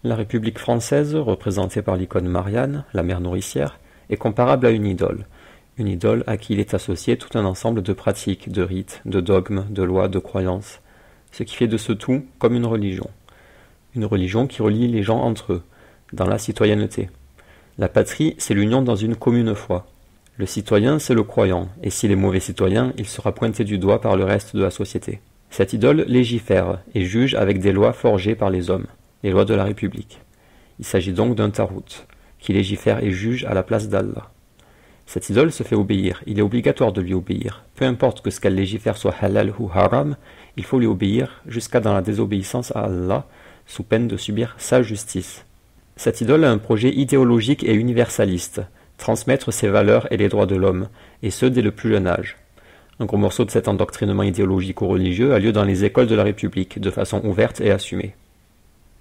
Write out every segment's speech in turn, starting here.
La République française, représentée par l'icône Marianne, la mère nourricière, est comparable à une idole à qui il est associé tout un ensemble de pratiques, de rites, de dogmes, de lois, de croyances, ce qui fait de ce tout comme une religion qui relie les gens entre eux, dans la citoyenneté. La patrie, c'est l'union dans une commune foi. Le citoyen, c'est le croyant, et s'il est mauvais citoyen, il sera pointé du doigt par le reste de la société. Cette idole légifère et juge avec des lois forgées par les hommes, les lois de la République. Il s'agit donc d'un tarout, qui légifère et juge à la place d'Allah. Cette idole se fait obéir, il est obligatoire de lui obéir. Peu importe que ce qu'elle légifère soit halal ou haram, il faut lui obéir jusqu'à dans la désobéissance à Allah, sous peine de subir sa justice. Cette idole a un projet idéologique et universaliste, transmettre ses valeurs et les droits de l'homme, et ce dès le plus jeune âge. Un gros morceau de cet endoctrinement idéologique ou religieux a lieu dans les écoles de la République, de façon ouverte et assumée.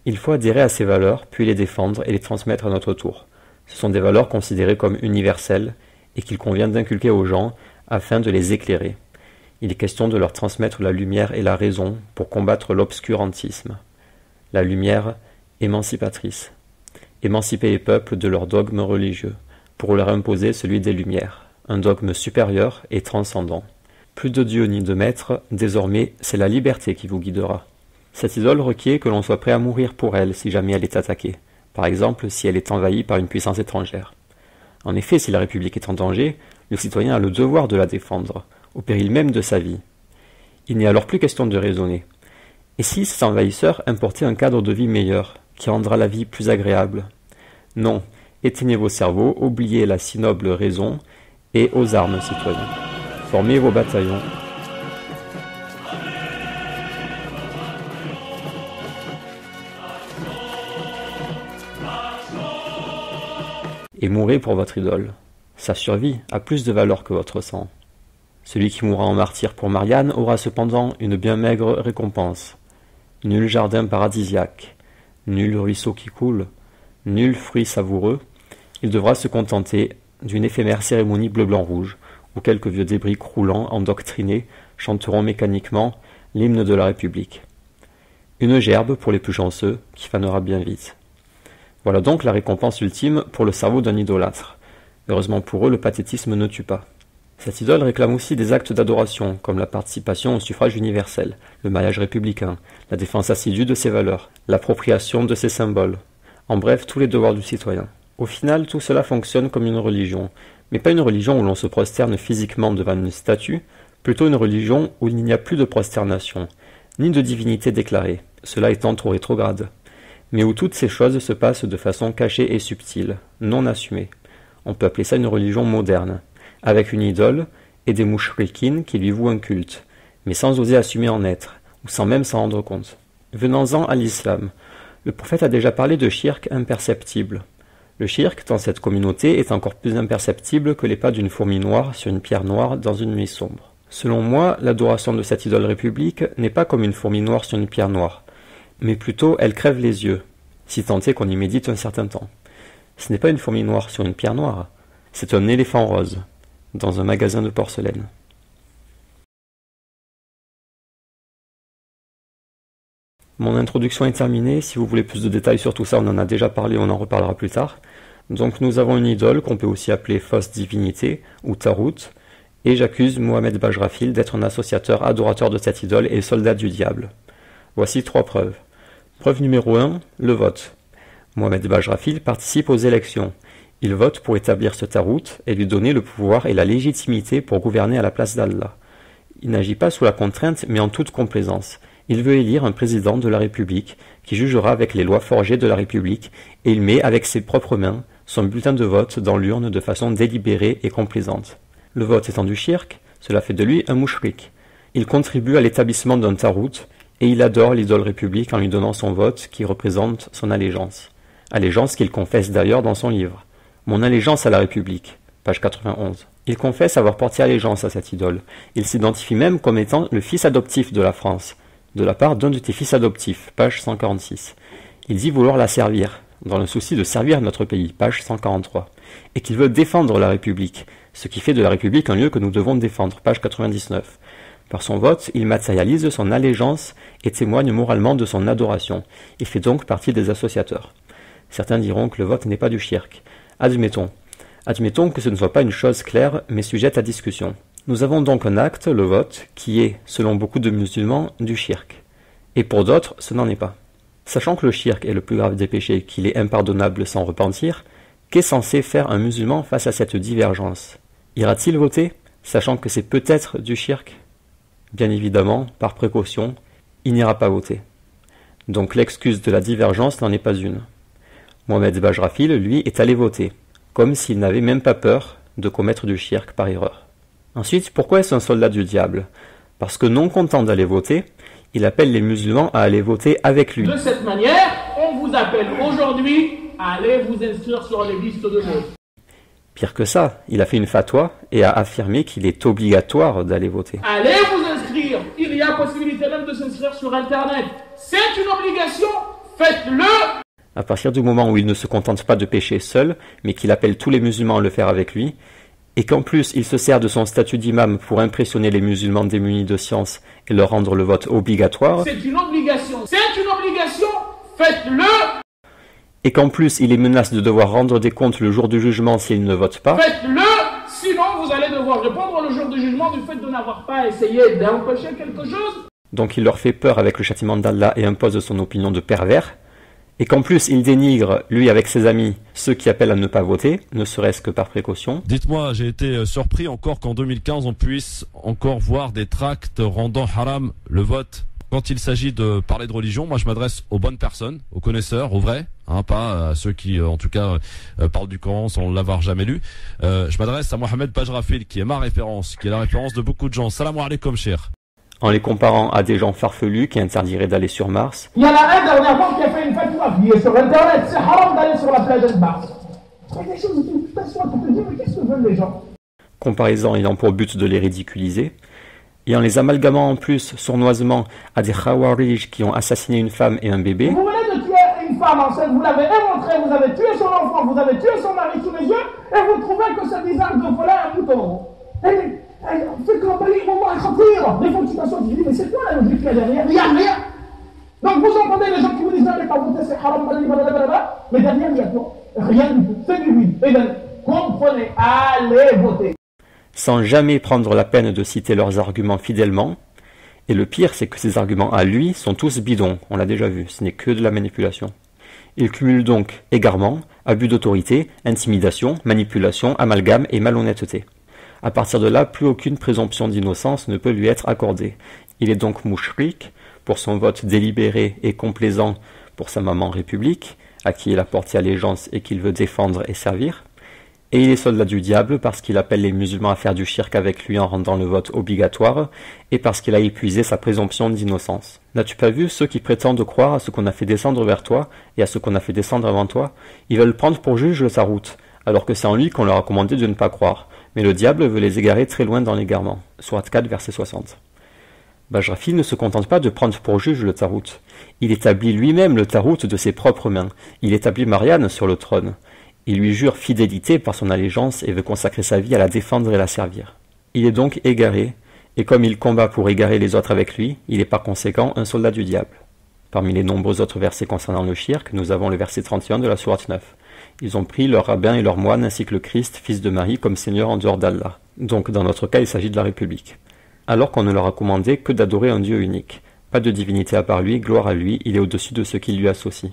Il faut adhérer à ces valeurs, puis les défendre et les transmettre à notre tour. Ce sont des valeurs considérées comme universelles et qu'il convient d'inculquer aux gens afin de les éclairer. Il est question de leur transmettre la lumière et la raison pour combattre l'obscurantisme. La lumière émancipatrice. Émanciper les peuples de leurs dogmes religieux, pour leur imposer celui des Lumières, un dogme supérieur et transcendant. Plus de Dieu ni de maître, désormais c'est la liberté qui vous guidera. Cette idole requiert que l'on soit prêt à mourir pour elle si jamais elle est attaquée, par exemple si elle est envahie par une puissance étrangère. En effet, si la République est en danger, le citoyen a le devoir de la défendre, au péril même de sa vie. Il n'est alors plus question de raisonner. Et si cet envahisseur importait un cadre de vie meilleur, qui rendra la vie plus agréable? Non, éteignez vos cerveaux, oubliez la si noble raison, et aux armes, citoyens. Formez vos bataillons. Et mourrez pour votre idole. Sa survie a plus de valeur que votre sang. Celui qui mourra en martyr pour Marianne aura cependant une bien maigre récompense. Nul jardin paradisiaque, nul ruisseau qui coule, nul fruit savoureux, il devra se contenter d'une éphémère cérémonie bleu-blanc-rouge, où quelques vieux débris croulants, endoctrinés, chanteront mécaniquement l'hymne de la République. Une gerbe pour les plus chanceux, qui fanera bien vite. Voilà donc la récompense ultime pour le cerveau d'un idolâtre. Heureusement pour eux, le pathétisme ne tue pas. Cette idole réclame aussi des actes d'adoration, comme la participation au suffrage universel, le mariage républicain, la défense assidue de ses valeurs, l'appropriation de ses symboles, en bref, tous les devoirs du citoyen. Au final, tout cela fonctionne comme une religion, mais pas une religion où l'on se prosterne physiquement devant une statue, plutôt une religion où il n'y a plus de prosternation, ni de divinité déclarée, cela étant trop rétrograde, mais où toutes ces choses se passent de façon cachée et subtile, non assumée. On peut appeler ça une religion moderne, avec une idole et des mouchrikines qui lui vouent un culte, mais sans oser assumer en être, ou sans même s'en rendre compte. Venons-en à l'islam. Le prophète a déjà parlé de shirk imperceptible. Le shirk, dans cette communauté, est encore plus imperceptible que les pas d'une fourmi noire sur une pierre noire dans une nuit sombre. Selon moi, l'adoration de cette idole république n'est pas comme une fourmi noire sur une pierre noire, mais plutôt elle crève les yeux, si tant est qu'on y médite un certain temps. Ce n'est pas une fourmi noire sur une pierre noire, c'est un éléphant rose, dans un magasin de porcelaine. Mon introduction est terminée, si vous voulez plus de détails sur tout ça, on en a déjà parlé, on en reparlera plus tard. Donc nous avons une idole qu'on peut aussi appeler fausse divinité ou tarout, et j'accuse Mohamed Bajrafil d'être un associateur adorateur de cette idole et soldat du diable. Voici 3 preuves. Preuve numéro 1, le vote. Mohamed Bajrafil participe aux élections. Il vote pour établir ce tarout et lui donner le pouvoir et la légitimité pour gouverner à la place d'Allah. Il n'agit pas sous la contrainte mais en toute complaisance. Il veut élire un président de la République qui jugera avec les lois forgées de la République et il met avec ses propres mains son bulletin de vote dans l'urne de façon délibérée et complaisante. Le vote étant du shirk, cela fait de lui un mouchrik. Il contribue à l'établissement d'un tarout et il adore l'idole République en lui donnant son vote qui représente son allégeance. Allégeance qu'il confesse d'ailleurs dans son livre. Mon allégeance à la République, page 91. Il confesse avoir porté allégeance à cette idole. Il s'identifie même comme étant le fils adoptif de la France, de la part d'un de tes fils adoptifs, page 146. Il dit vouloir la servir, dans le souci de servir notre pays, page 143, et qu'il veut défendre la République, ce qui fait de la République un lieu que nous devons défendre, page 99. Par son vote, il matérialise son allégeance et témoigne moralement de son adoration. Il fait donc partie des associateurs. Certains diront que le vote n'est pas du shirk. Admettons. Admettons que ce ne soit pas une chose claire, mais sujette à discussion. Nous avons donc un acte, le vote, qui est, selon beaucoup de musulmans, du shirk. Et pour d'autres, ce n'en est pas. Sachant que le shirk est le plus grave des péchés, qu'il est impardonnable sans repentir, qu'est censé faire un musulman face à cette divergence? Ira-t-il voter, sachant que c'est peut-être du shirk? Bien évidemment, par précaution, il n'ira pas voter. Donc l'excuse de la divergence n'en est pas une. Mohamed Bajrafil, lui, est allé voter, comme s'il n'avait même pas peur de commettre du shirk par erreur. Ensuite, pourquoi est-ce un soldat du diable? Parce que non content d'aller voter, il appelle les musulmans à aller voter avec lui. De cette manière, on vous appelle aujourd'hui à aller vous inscrire sur les listes de vote. Pire que ça, il a fait une fatwa et a affirmé qu'il est obligatoire d'aller voter. Allez vous inscrire. Il y a possibilité même de s'inscrire sur Internet. C'est une obligation, faites-le. À partir du moment où il ne se contente pas de pécher seul, mais qu'il appelle tous les musulmans à le faire avec lui, et qu'en plus il se sert de son statut d'imam pour impressionner les musulmans démunis de science et leur rendre le vote obligatoire, c'est une obligation, faites-le. Et qu'en plus il les menace de devoir rendre des comptes le jour du jugement s'ils ne votent pas, faites-le, sinon vous allez devoir répondre le jour du jugement du fait de n'avoir pas essayé d'empêcher quelque chose. Donc il leur fait peur avec le châtiment d'Allah et impose son opinion de pervers, et qu'en plus il dénigre, lui avec ses amis, ceux qui appellent à ne pas voter, ne serait-ce que par précaution. Dites-moi, j'ai été surpris encore qu'en 2015 on puisse encore voir des tracts rendant haram le vote. Quand il s'agit de parler de religion, moi je m'adresse aux bonnes personnes, aux connaisseurs, aux vrais, pas à ceux qui en tout cas parlent du Coran sans l'avoir jamais lu. Je m'adresse à Mohamed Bajrafil qui est ma référence, qui est la référence de beaucoup de gens. Salam alaikum cher. En les comparant à des gens farfelus qui interdiraient d'aller sur Mars. Il y en a un dernièrement qui a fait une fatwa qui est sur Internet, c'est haram d'aller sur la planète Mars. Il y a des choses où tu t'assois pour te dire mais qu'est-ce que veulent les gens? Comparaison ayant pour but de les ridiculiser. Et en les amalgamant en plus sournoisement à des khawarij qui ont assassiné une femme et un bébé. Vous venez de tuer une femme enceinte, vous l'avez émontrée, vous avez tué son enfant, vous avez tué son mari sous les yeux, et vous trouvez que ce visage de voler un mouton. C'est comme un moment à sortir. Des fois tu t'assois, tu dis mais c'est quoi la logique là derrière? Il n'y a rien. Donc vous entendez les gens qui vous disent n'allez pas voter, c'est haram, mais derrière il y a quoi? Rien du tout, c'est du vide. Et bien, comprenez, allez voter. Sans jamais prendre la peine de citer leurs arguments fidèlement. Et le pire, c'est que ces arguments à lui sont tous bidons, on l'a déjà vu, ce n'est que de la manipulation. Il cumule donc égarement, abus d'autorité, intimidation, manipulation, amalgame et malhonnêteté. À partir de là, plus aucune présomption d'innocence ne peut lui être accordée. Il est donc mouchrik pour son vote délibéré et complaisant pour sa maman République, à qui il a porté allégeance et qu'il veut défendre et servir. Et il est soldat du diable parce qu'il appelle les musulmans à faire du shirk avec lui en rendant le vote obligatoire et parce qu'il a épuisé sa présomption d'innocence. N'as-tu pas vu ceux qui prétendent croire à ce qu'on a fait descendre vers toi et à ce qu'on a fait descendre avant toi? Ils veulent prendre pour juge sa route, alors que c'est en lui qu'on leur a commandé de ne pas croire. Mais le diable veut les égarer très loin dans l'égarement. Sourate 4, verset 60. Bajrafil ne se contente pas de prendre pour juge le tarout. Il établit lui-même le tarout de ses propres mains. Il établit Marianne sur le trône. Il lui jure fidélité par son allégeance et veut consacrer sa vie à la défendre et la servir. Il est donc égaré, et comme il combat pour égarer les autres avec lui, il est par conséquent un soldat du diable. Parmi les nombreux autres versets concernant le shirk, nous avons le verset 31 de la sourate 9. Ils ont pris leurs rabbins et leurs moines ainsi que le Christ, fils de Marie, comme Seigneur en dehors d'Allah. Donc dans notre cas, il s'agit de la République. Alors qu'on ne leur a commandé que d'adorer un Dieu unique. Pas de divinité à part lui, gloire à lui, il est au-dessus de ce qui lui associe.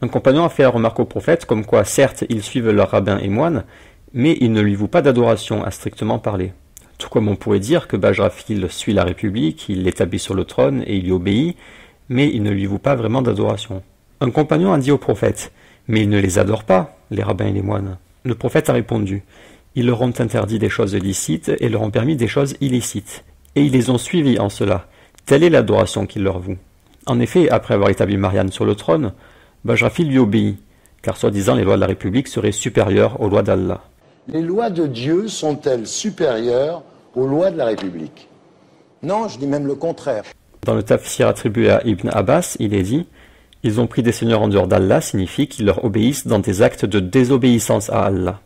Un compagnon a fait la remarque au prophète comme quoi, certes, ils suivent leurs rabbins et moines, mais ils ne lui vouent pas d'adoration à strictement parler. Tout comme on pourrait dire que Bajrafil suit la République, il l'établit sur le trône et il y obéit, mais il ne lui voue pas vraiment d'adoration. Un compagnon a dit au prophète, mais ils ne les adorent pas, les rabbins et les moines. Le prophète a répondu, ils leur ont interdit des choses licites et leur ont permis des choses illicites, et ils les ont suivis en cela. Telle est l'adoration qu'ils leur vouent. En effet, après avoir établi Marianne sur le trône, Bajrafil lui obéit, car soi-disant les lois de la République seraient supérieures aux lois d'Allah. Les lois de Dieu sont-elles supérieures aux lois de la République? Non, je dis même le contraire. Dans le tafsir attribué à Ibn Abbas, il est dit « Ils ont pris des seigneurs en dehors d'Allah » signifie qu'ils leur obéissent dans des actes de désobéissance à Allah.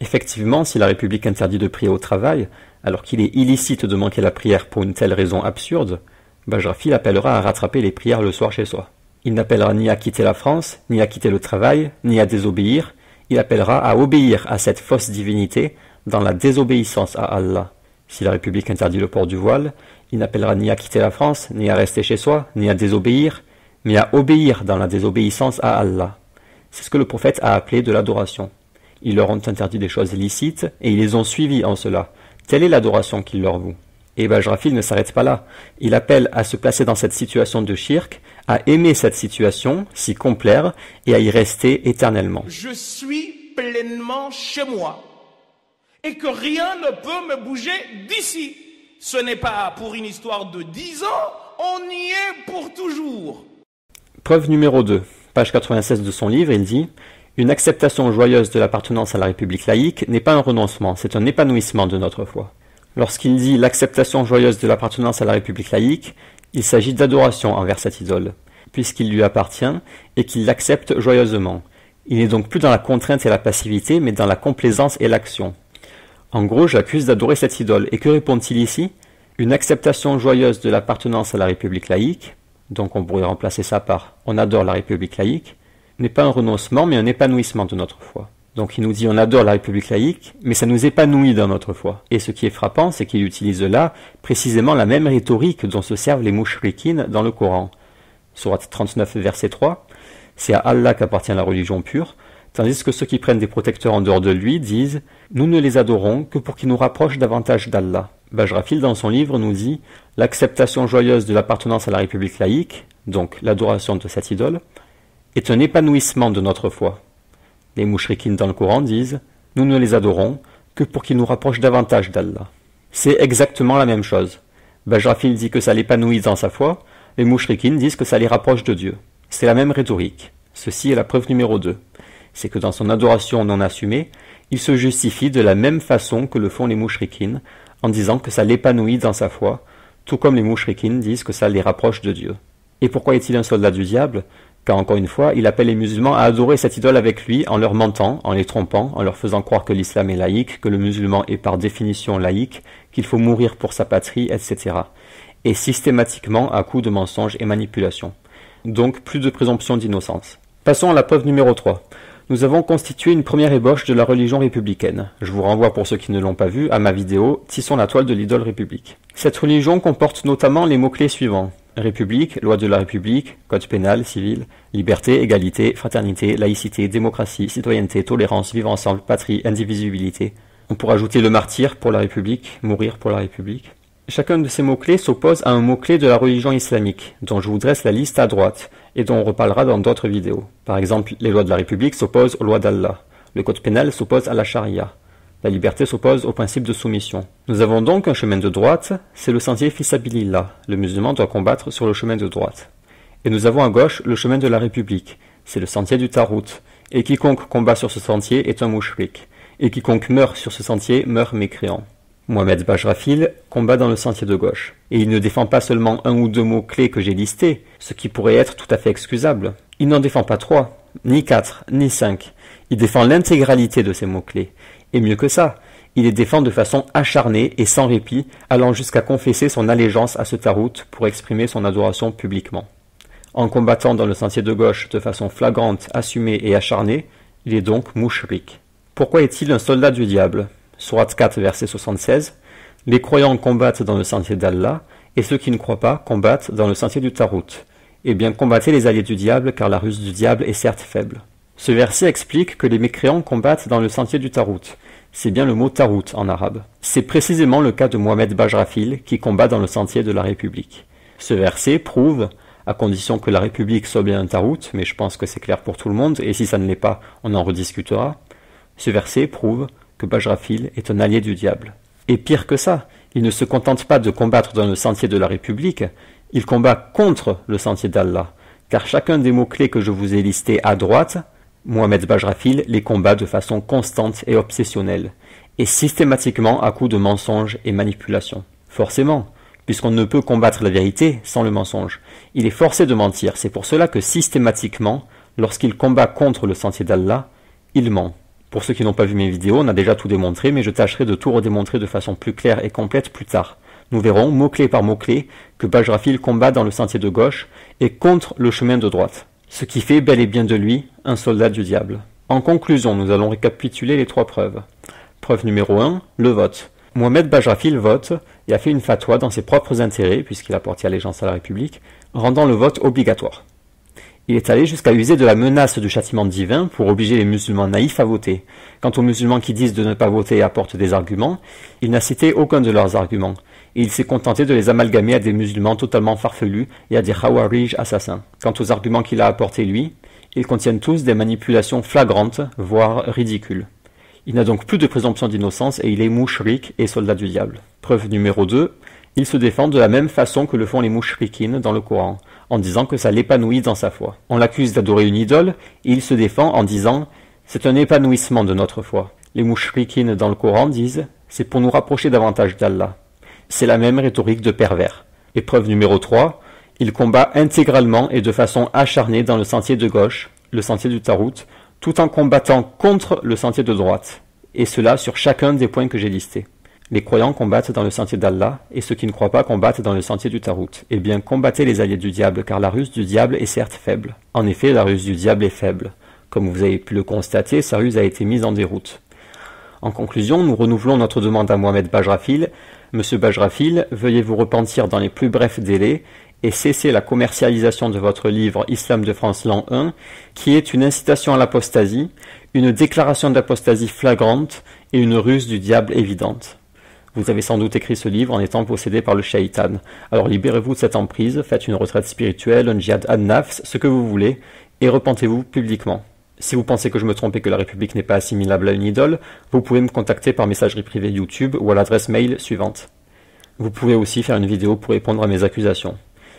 Effectivement, si la République interdit de prier au travail, alors qu'il est illicite de manquer la prière pour une telle raison absurde, Bajrafil appellera à rattraper les prières le soir chez soi. Il n'appellera ni à quitter la France, ni à quitter le travail, ni à désobéir, il appellera à obéir à cette fausse divinité dans la désobéissance à Allah. Si la République interdit le port du voile, il n'appellera ni à quitter la France, ni à rester chez soi, ni à désobéir, mais à obéir dans la désobéissance à Allah. C'est ce que le prophète a appelé de l'adoration. Ils leur ont interdit des choses licites, et ils les ont suivis en cela. Telle est l'adoration qu'ils leur vouent. Et Bajrafil ne s'arrête pas là. Il appelle à se placer dans cette situation de shirk, à aimer cette situation, s'y complaire, et à y rester éternellement. Je suis pleinement chez moi, et que rien ne peut me bouger d'ici. Ce n'est pas pour une histoire de 10 ans, on y est pour toujours. Preuve numéro 2, page 96 de son livre, il dit « Une acceptation joyeuse de l'appartenance à la République laïque n'est pas un renoncement, c'est un épanouissement de notre foi. » Lorsqu'il dit l'acceptation joyeuse de l'appartenance à la République laïque, il s'agit d'adoration envers cette idole, puisqu'il lui appartient et qu'il l'accepte joyeusement. Il n'est donc plus dans la contrainte et la passivité, mais dans la complaisance et l'action. En gros, j'accuse d'adorer cette idole. Et que répond-il ici? Une acceptation joyeuse de l'appartenance à la République laïque, donc on pourrait remplacer ça par « on adore la République laïque », n'est pas un renoncement, mais un épanouissement de notre foi. Donc il nous dit on adore la République laïque, mais ça nous épanouit dans notre foi. Et ce qui est frappant, c'est qu'il utilise là précisément la même rhétorique dont se servent les mouchrikines dans le Coran. Sourate 39, verset 3, c'est à Allah qu'appartient la religion pure, tandis que ceux qui prennent des protecteurs en dehors de lui disent « Nous ne les adorons que pour qu'ils nous rapprochent davantage d'Allah ». Bajrafil, dans son livre, nous dit « L'acceptation joyeuse de l'appartenance à la République laïque, donc l'adoration de cette idole, est un épanouissement de notre foi. » Les mouchrikines dans le Coran disent « Nous ne les adorons que pour qu'ils nous rapprochent davantage d'Allah ». C'est exactement la même chose. Bajrafil dit que ça l'épanouit dans sa foi, les mouchrikines disent que ça les rapproche de Dieu. C'est la même rhétorique. Ceci est la preuve numéro 2. C'est que dans son adoration non assumée, il se justifie de la même façon que le font les mouchrikines, en disant que ça l'épanouit dans sa foi, tout comme les mouchrikines disent que ça les rapproche de Dieu. Et pourquoi est-il un soldat du diable? Car encore une fois, il appelle les musulmans à adorer cette idole avec lui en leur mentant, en les trompant, en leur faisant croire que l'islam est laïque, que le musulman est par définition laïque, qu'il faut mourir pour sa patrie, etc. Et systématiquement à coups de mensonges et manipulations. Donc plus de présomption d'innocence. Passons à la preuve numéro 3. Nous avons constitué une première ébauche de la religion républicaine. Je vous renvoie pour ceux qui ne l'ont pas vu à ma vidéo « Tissons la toile de l'idole république ». Cette religion comporte notamment les mots-clés suivants. République, loi de la République, code pénal, civil, liberté, égalité, fraternité, laïcité, démocratie, citoyenneté, tolérance, vivre ensemble, patrie, indivisibilité. On pourrait ajouter le martyr pour la République, mourir pour la République. Chacun de ces mots-clés s'oppose à un mot-clé de la religion islamique, dont je vous dresse la liste à droite, et dont on reparlera dans d'autres vidéos. Par exemple, les lois de la République s'opposent aux lois d'Allah. Le code pénal s'oppose à la charia. La liberté s'oppose au principe de soumission. Nous avons donc un chemin de droite, c'est le sentier Fisabilillah. Le musulman doit combattre sur le chemin de droite. Et nous avons à gauche le chemin de la République, c'est le sentier du Tarout. Et quiconque combat sur ce sentier est un mouchrik. Et quiconque meurt sur ce sentier meurt mécréant. Mohamed Bajrafil combat dans le sentier de gauche. Et il ne défend pas seulement un ou deux mots-clés que j'ai listés, ce qui pourrait être tout à fait excusable. Il n'en défend pas 3, ni 4, ni 5. Il défend l'intégralité de ces mots-clés. Et mieux que ça, il les défend de façon acharnée et sans répit, allant jusqu'à confesser son allégeance à ce tarout pour exprimer son adoration publiquement. En combattant dans le sentier de gauche de façon flagrante, assumée et acharnée, il est donc mouchrik. Pourquoi est-il un soldat du diable? Sourate 4, verset 76. Les croyants combattent dans le sentier d'Allah, et ceux qui ne croient pas combattent dans le sentier du Tarout. Eh bien, combattez les alliés du diable, car la ruse du diable est certes faible. Ce verset explique que les mécréants combattent dans le sentier du Tarout. C'est bien le mot Tarout en arabe. C'est précisément le cas de Mohamed Bajrafil, qui combat dans le sentier de la République. Ce verset prouve, à condition que la République soit bien un Tarout, mais je pense que c'est clair pour tout le monde, et si ça ne l'est pas, on en rediscutera. Ce verset prouve que Bajrafil est un allié du diable. Et pire que ça, il ne se contente pas de combattre dans le sentier de la République, il combat contre le sentier d'Allah, car chacun des mots-clés que je vous ai listés à droite, Mohamed Bajrafil les combat de façon constante et obsessionnelle, et systématiquement à coups de mensonges et manipulations. Forcément, puisqu'on ne peut combattre la vérité sans le mensonge, il est forcé de mentir, c'est pour cela que systématiquement, lorsqu'il combat contre le sentier d'Allah, il ment. Pour ceux qui n'ont pas vu mes vidéos, on a déjà tout démontré, mais je tâcherai de tout redémontrer de façon plus claire et complète plus tard. Nous verrons, mot-clé par mot-clé, que Bajrafil combat dans le sentier de gauche et contre le chemin de droite. Ce qui fait bel et bien de lui un soldat du diable. En conclusion, nous allons récapituler les 3 preuves. Preuve numéro 1, le vote. Mohamed Bajrafil vote et a fait une fatwa dans ses propres intérêts, puisqu'il a porté allégeance à la République, rendant le vote obligatoire. Il est allé jusqu'à user de la menace du châtiment divin pour obliger les musulmans naïfs à voter. Quant aux musulmans qui disent de ne pas voter et apportent des arguments, il n'a cité aucun de leurs arguments, et il s'est contenté de les amalgamer à des musulmans totalement farfelus et à des khawarij assassins. Quant aux arguments qu'il a apportés lui, ils contiennent tous des manipulations flagrantes, voire ridicules. Il n'a donc plus de présomption d'innocence et il est mouchrik et soldat du diable. Preuve numéro 2, il se défend de la même façon que le font les mouchrikines dans le Coran, en disant que ça l'épanouit dans sa foi. On l'accuse d'adorer une idole, et il se défend en disant « c'est un épanouissement de notre foi ». Les mouchrikines dans le Coran disent « c'est pour nous rapprocher davantage d'Allah ». C'est la même rhétorique de pervers. Et preuve numéro 3, il combat intégralement et de façon acharnée dans le sentier de gauche, le sentier du Tarout, tout en combattant contre le sentier de droite, et cela sur chacun des points que j'ai listés. Les croyants combattent dans le sentier d'Allah, et ceux qui ne croient pas combattent dans le sentier du Tarout. Eh bien, combattez les alliés du diable, car la ruse du diable est certes faible. En effet, la ruse du diable est faible. Comme vous avez pu le constater, sa ruse a été mise en déroute. En conclusion, nous renouvelons notre demande à Mohamed Bajrafil. Monsieur Bajrafil, veuillez vous repentir dans les plus brefs délais et cesser la commercialisation de votre livre Islam de France l'an 1, qui est une incitation à l'apostasie, une déclaration d'apostasie flagrante et une ruse du diable évidente. Vous avez sans doute écrit ce livre en étant possédé par le shaitan. Alors libérez-vous de cette emprise, faites une retraite spirituelle, un djihad an-nafs, ce que vous voulez, et repentez-vous publiquement. Si vous pensez que je me trompe et que la République n'est pas assimilable à une idole, vous pouvez me contacter par messagerie privée YouTube ou à l'adresse mail suivante. Vous pouvez aussi faire une vidéo pour répondre à mes accusations.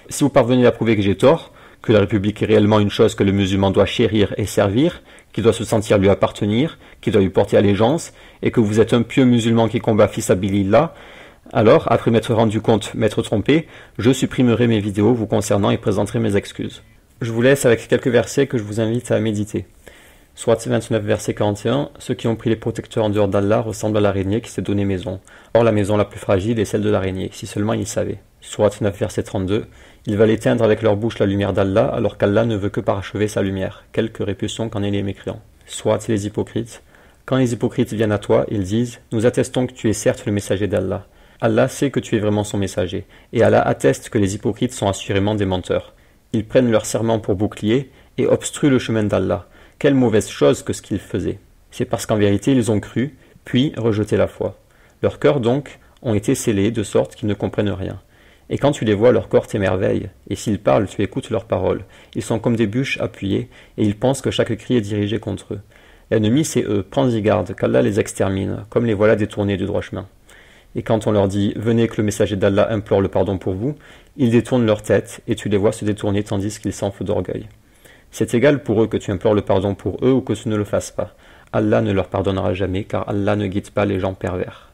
Si vous parvenez à prouver que j'ai tort, que la République est réellement une chose que le musulman doit chérir et servir, qu'il doit se sentir lui appartenir, qu'il doit lui porter allégeance, et que vous êtes un pieux musulman qui combat fis-sabilillah, alors, après m'être rendu compte, m'être trompé, je supprimerai mes vidéos vous concernant et présenterai mes excuses. Je vous laisse avec quelques versets que je vous invite à méditer. Sourate 29, verset 41, ceux qui ont pris les protecteurs en dehors d'Allah ressemblent à l'araignée qui s'est donné maison. Or la maison la plus fragile est celle de l'araignée, si seulement ils savaient. Sourate 9, verset 32, ils veulent éteindre avec leur bouche la lumière d'Allah, alors qu'Allah ne veut que parachever sa lumière. Quelque répulsion qu'en aient les mécréants. Sourate les hypocrites, quand les hypocrites viennent à toi, ils disent, nous attestons que tu es certes le messager d'Allah. Allah sait que tu es vraiment son messager, et Allah atteste que les hypocrites sont assurément des menteurs. Ils prennent leur serment pour bouclier et obstruent le chemin d'Allah. Quelle mauvaise chose que ce qu'ils faisaient. C'est parce qu'en vérité ils ont cru, puis rejeté la foi. Leurs cœurs donc ont été scellés de sorte qu'ils ne comprennent rien. Et quand tu les vois, leur corps t'émerveille, et s'ils parlent, tu écoutes leurs paroles. Ils sont comme des bûches appuyées, et ils pensent que chaque cri est dirigé contre eux. L'ennemi c'est eux, prends-y garde, qu'Allah les extermine, comme les voilà détournés du droit chemin. Et quand on leur dit « Venez que le messager d'Allah implore le pardon pour vous », ils détournent leur tête, et tu les vois se détourner tandis qu'ils s'enflent d'orgueil. C'est égal pour eux que tu implores le pardon pour eux ou que tu ne le fasses pas. Allah ne leur pardonnera jamais car Allah ne guide pas les gens pervers.